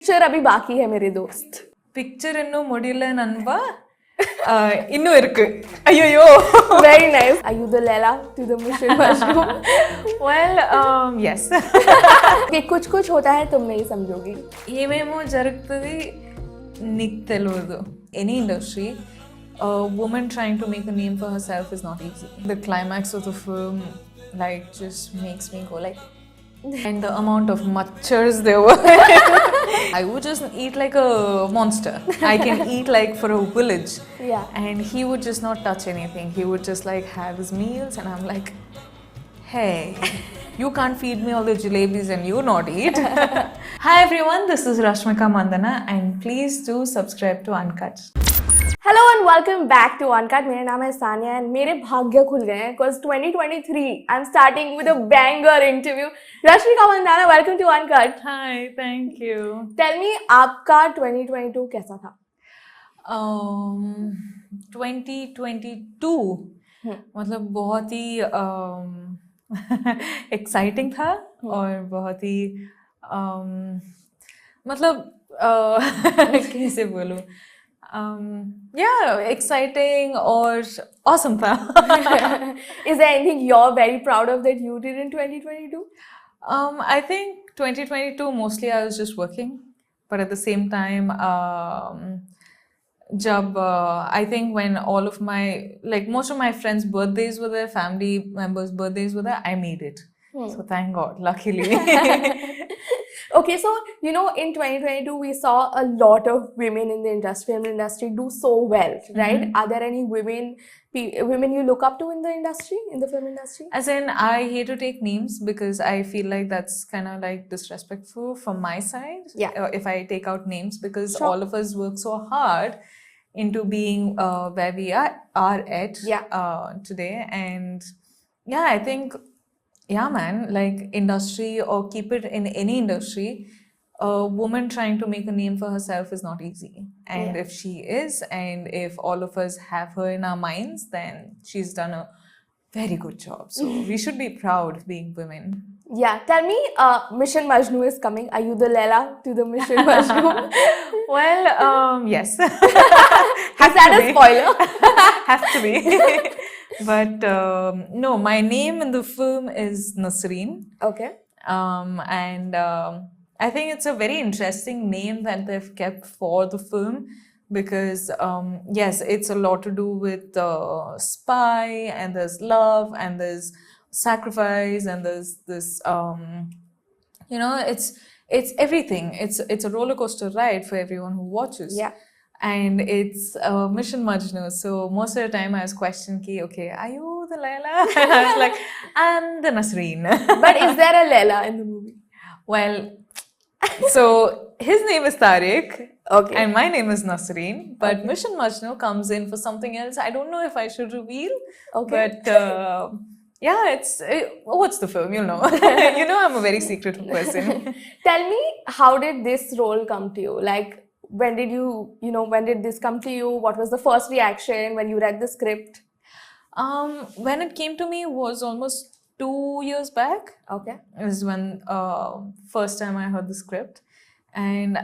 Picture अभी बाकी है मेरे दोस्त. Picture innu modilla nanva innu irukku. Ayyo. Very nice. Are you the Leila to the Mission Majnu? Well, yes. Okay, कुछ होता है तुम नहीं समझोगी. ఏమేమో జరుగుతుంది నీకు తెలియదు. Any industry, a woman trying to make a name for herself is not easy. The climax of the film like just makes me go like, and the amount of machars there were. I would just eat like a monster. I can eat like for a village. Yeah. And he would just not touch anything. He would just like have his meals and I'm like, hey, you can't feed me all the jalebis and you not eat. Hi everyone, this is Rashmika Mandanna and please do subscribe to Uncut. Hello and welcome back to Uncut. मेरा नाम है Sania and मेरे भाग्य खुल गए हैं because 2023 I'm starting with a banger interview. Rashmika Mandanna, welcome to Uncut. Hi, thank you. Tell me, आपका 2022 कैसा था? 2022 मतलब बहुत ही एक्साइटिंग था और बहुत ही मतलब कैसे बोलूँ yeah, exciting or awesome tha. Is there anything you're very proud of that you did in 2022? I think 2022 mostly I was just working, but at the same time I think when all of my most of my friends' birthdays were there, family members' birthdays were there, I made it. So thank God, luckily. Okay, so in 2022 we saw a lot of women in the film industry do so well, right? Are there any women you look up to in the film industry? As in, I hate to take names because I feel like that's kind of like disrespectful from my side. Yeah. If I take out names because all of us work so hard into being where we are at today, and yeah, I think. Yeah, man, like industry or keep it in any industry, a woman trying to make a name for herself is not easy. And if she is, and if all of us have her in our minds, then she's done a very good job. So we should be proud being women. Yeah, tell me, Mission Majnu is coming. Are you the Leila to the Mission Majnu? Well, yes. Is that a spoiler? Have to be. But no, my name in the film is Nasreen. Okay. And I think it's a very interesting name that they've kept for the film because, yes, it's a lot to do with spy and there's love and there's sacrifice and there's this, it's everything. It's a roller coaster ride for everyone who watches. Yeah. And it's Mission Majnu. So most of the time I was questioning, okay, are you the Leila? And I was like, I'm the Nasreen. But is there a Leila in the movie? Well, so his name is Tariq. Okay. And my name is Nasreen. But Mission Majnu comes in for something else. I don't know if I should reveal. Okay. But yeah, what's the film? You know. You know I'm a very secretive person. Tell me, how did this role come to you? Like, when did this come to you? What was the first reaction when you read the script? When it came to me was almost 2 years back. Okay. It was when first time I heard the script. And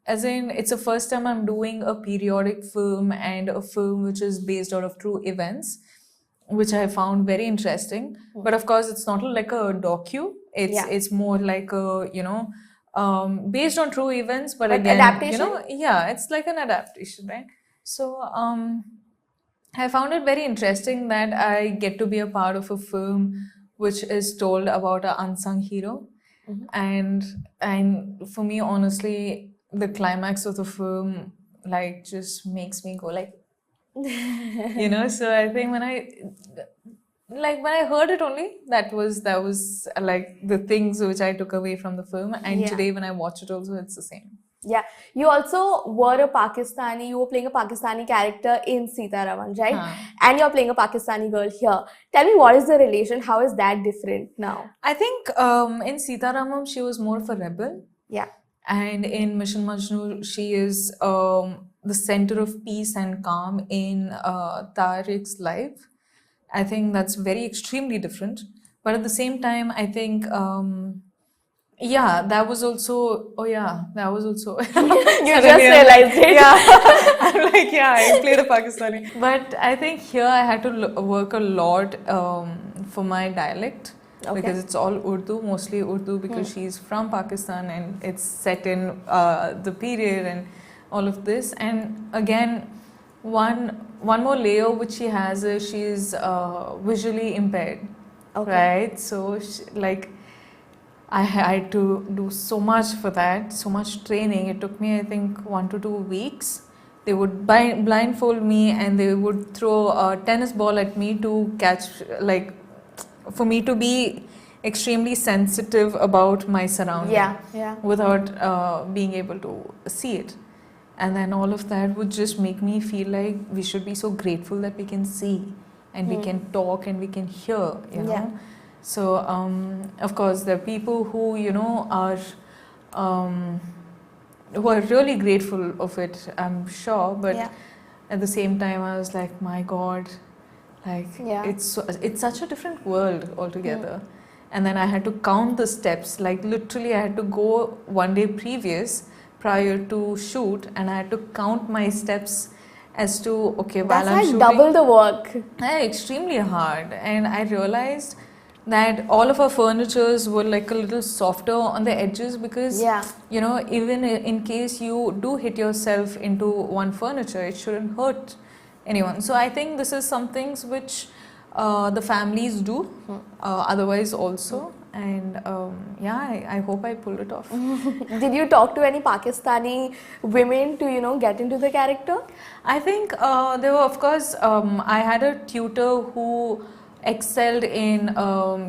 it's the first time I'm doing a periodic film and a film which is based out of true events, which I found very interesting. But of course, it's not like a docu. It's more like a, based on true events, but again, adaptation? It's like an adaptation, right? So I found it very interesting that I get to be a part of a film which is told about an unsung hero. And for me, honestly, the climax of the film just makes me go like, so I think when I heard it only, that was like the things which I took away from the film. And today when I watch it also, it's the same. Yeah. You also were you were playing a Pakistani character in Sitaraman, right? And you're playing a Pakistani girl here. Tell me, what is the relation? How is that different now? I think in Sitaraman, she was more of a rebel. Yeah. And in Mission Majnu, she is the center of peace and calm in Tariq's life. I think that's very extremely different. But at the same time, I think Yeah, that was also. Oh yeah, that was also. You Suddenly just I'm like, realized it. Yeah, I'm like, yeah, I played a Pakistani. But I think here I had to work a lot for my dialect Okay. because it's all Urdu, mostly Urdu, because she's from Pakistan and it's set in the period and all of this. And again, one more layer which she has is she's visually impaired, Okay. right? So like I had to do so much for that, so much training. It took me, I think, 1 to 2 weeks. They would blindfold me and they would throw a tennis ball at me to catch, like, for me to be extremely sensitive about my surroundings Yeah. without being able to see it. And then all of that would just make me feel like we should be so grateful that we can see and we can talk and we can hear, you know. Yeah. So, of course, there are people who, you know, who are really grateful of it, I'm sure. But Yeah. at the same time, I was like, my God, like, Yeah. it's such a different world altogether. And then I had to count the steps. Like, literally, I had to go one day prior to shoot, and I had to count my steps as to, okay, while That's I'm like shooting. double the work. Extremely hard. And I realized that all of our furnitures were like a little softer on the edges because, Yeah. you know, even in case you do hit yourself into one furniture, it shouldn't hurt anyone. So I think this is some things which the families do, otherwise also. And yeah, I hope I pulled it off. Did you talk to any Pakistani women to, you know, get into the character? I think there were, of course, I had a tutor who excelled in,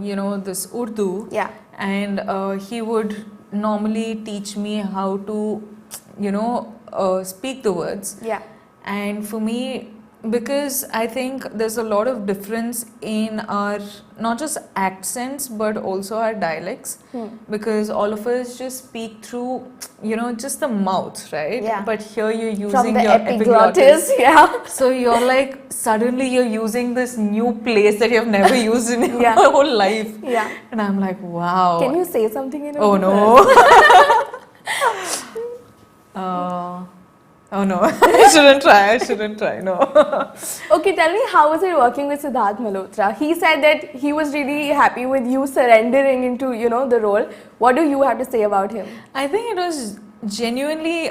you know, this Urdu. Yeah. And he would normally teach me how to, you know, speak the words. Yeah. And for me, because I think there's a lot of difference in our, not just accents, but also our dialects. Because all of us just speak through, you know, just the mouth, right? Yeah. But here you're using From the your epiglottis. Yeah. So you're like, suddenly you're using this new place that you've never used in your Yeah. whole life. Yeah. And I'm like, wow. Can you say something in Oh Urdu? no. Oh no. I shouldn't try. No. Okay, tell me, how was it working with Sidharth Malhotra? He said that he was really happy with you surrendering into, you know, the role. What do you have to say about him? I think it was genuinely,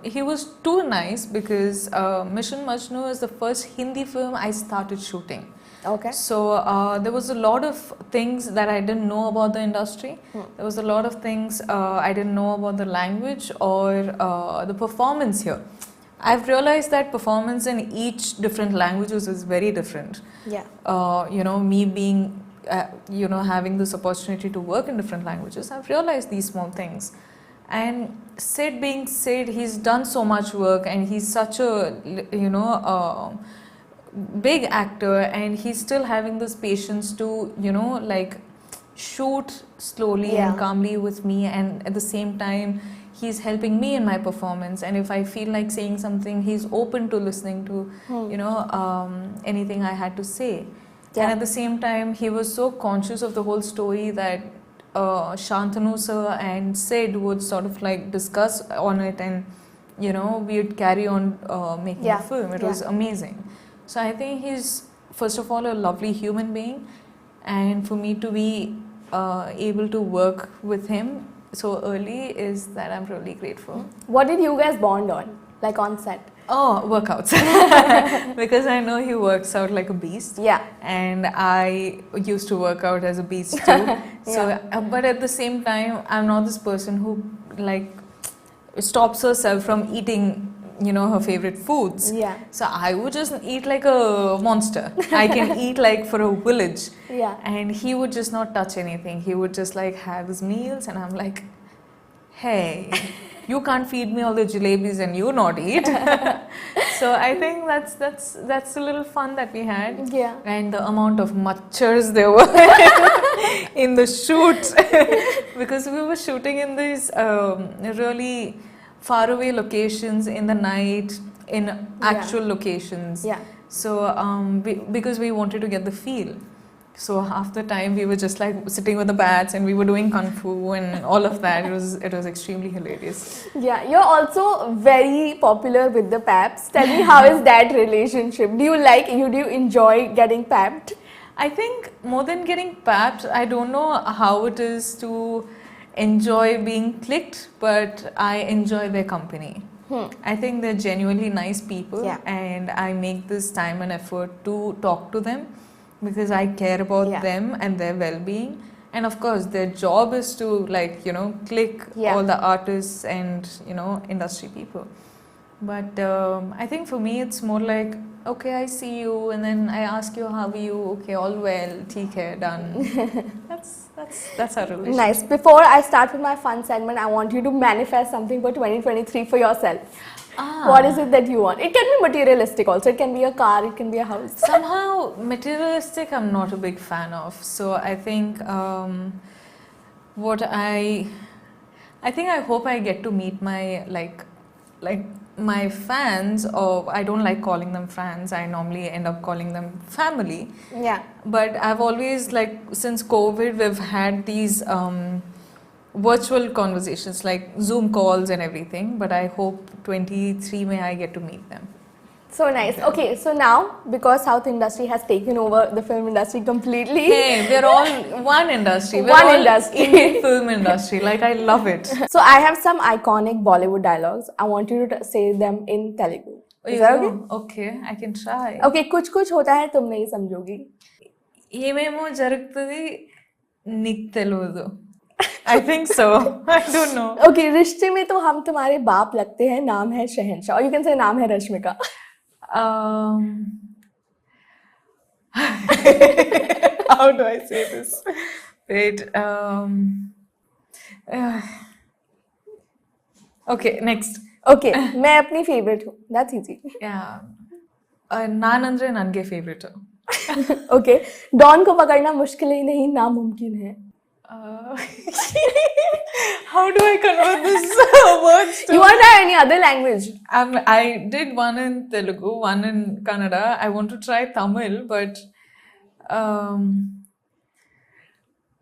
he was too nice because Mission Majnu is the first Hindi film I started shooting. Okay. So there was a lot of things that I didn't know about the industry. There was a lot of things I didn't know about the language or the performance here. I've realized that performance in each different languages is very different. Yeah. You know, me being, you know, having this opportunity to work in different languages, I've realized these small things. And Sid being Sid, he's done so much work and he's such a, you know, big actor, and he's still having this patience to, you know, like shoot slowly and calmly with me, and at the same time he's helping me in my performance. And if I feel like saying something, he's open to listening to, you know, anything I had to say. And at the same time, he was so conscious of the whole story that Shantanu sir and Sid would sort of like discuss on it, and, you know, we would carry on making a film. It was amazing. So I think he's, first of all, a lovely human being, and for me to be able to work with him so early is that I'm really grateful. What did you guys bond on, like on set? Oh, workouts. Because I know he works out like a beast. Yeah. And I used to work out as a beast too. So, but at the same time, I'm not this person who like stops herself from eating, you know, her favorite foods. Yeah. So I would just eat like a monster. I can eat like for a village. Yeah. And he would just not touch anything. He would just like have his meals, and I'm like, hey, you can't feed me all the jalebis and you not eat. So I think that's a little fun that we had. Yeah. And the amount of machars there were in the shoot, because we were shooting in these really faraway locations in the night, in actual locations. Yeah. So because we wanted to get the feel. So half the time we were just like sitting with the bats and we were doing kung fu and all of that. It was extremely hilarious. Yeah, you're also very popular with the paps. Tell me, how is that relationship? Do you enjoy getting papped? I think more than getting papped, I don't know how it is to enjoy being clicked, but I enjoy their company. I think they're genuinely nice people, Yeah. and I make this time and effort to talk to them because I care about Yeah. them and their well-being. And of course, their job is to click Yeah. all the artists and industry people. But I think for me, it's more like, okay, I see you, and then I ask you, how are you? Okay, all well, theek hai, done. That's our relationship. Nice. Before I start with my fun segment, I want you to manifest something for 2023 for yourself. What is it that you want? It can be materialistic also. It can be a car, it can be a house. Somehow, materialistic, I'm not a big fan of. So I think what I think I hope I get to meet my like my fans, or I don't like calling them fans. I normally end up calling them family. Yeah. But I've always, like, since COVID, we've had these virtual conversations, like Zoom calls and everything. But I hope 23 may I get to meet them. So nice. Okay, so now, because South industry has taken over the film industry completely. Hey, we're all one industry. We're One all industry. Indian film industry. Like, I love it. So I have some iconic Bollywood dialogues. I want you to say them in Telugu. Is that okay? Okay, I can try. Okay, कुछ होता है तुम नहीं समझोगी. ఏమేమో జరుగుతుంది నీకు తెలియదు. I think so. I don't know. Okay, रिश्ते में तो हम तुम्हारे बाप लगते हैं. नाम है शहंशाह. Or you can say नाम है Rashmika. How do I say this? Wait. Okay, next. Okay, मैं अपनी favorite हूँ. That's easy. Yeah. नानंद्रे नन्गे favorite. Okay, डॉन को पकड़ना मुश्किल ही नहीं, नामुमकिन है. How do I convert this words to? You want to try any other language? I did one in Telugu, one in Kannada. I want to try Tamil, but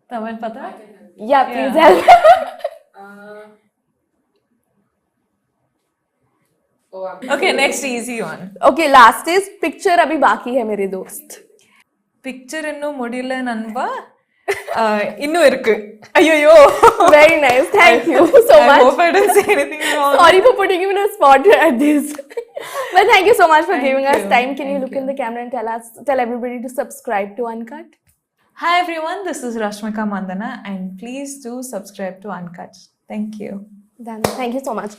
Tamil pata? Yeah, please help. Okay, next easy one. Okay, last is picture अभी बाकी है मेरे दोस्त. Picture இன்னும் முடியல நண்பா. இன்னும் இருக்கு. ஐயோ. Very nice. Thank you so much. I hope I didn't say anything wrong. Sorry for putting you in a spot at this. But thank you so much for giving us time. Can you look in the camera and tell everybody to subscribe to Uncut? Hi everyone, this is Rashmika Mandanna, and please do subscribe to Uncut. Thank you. Done. Thank you so much.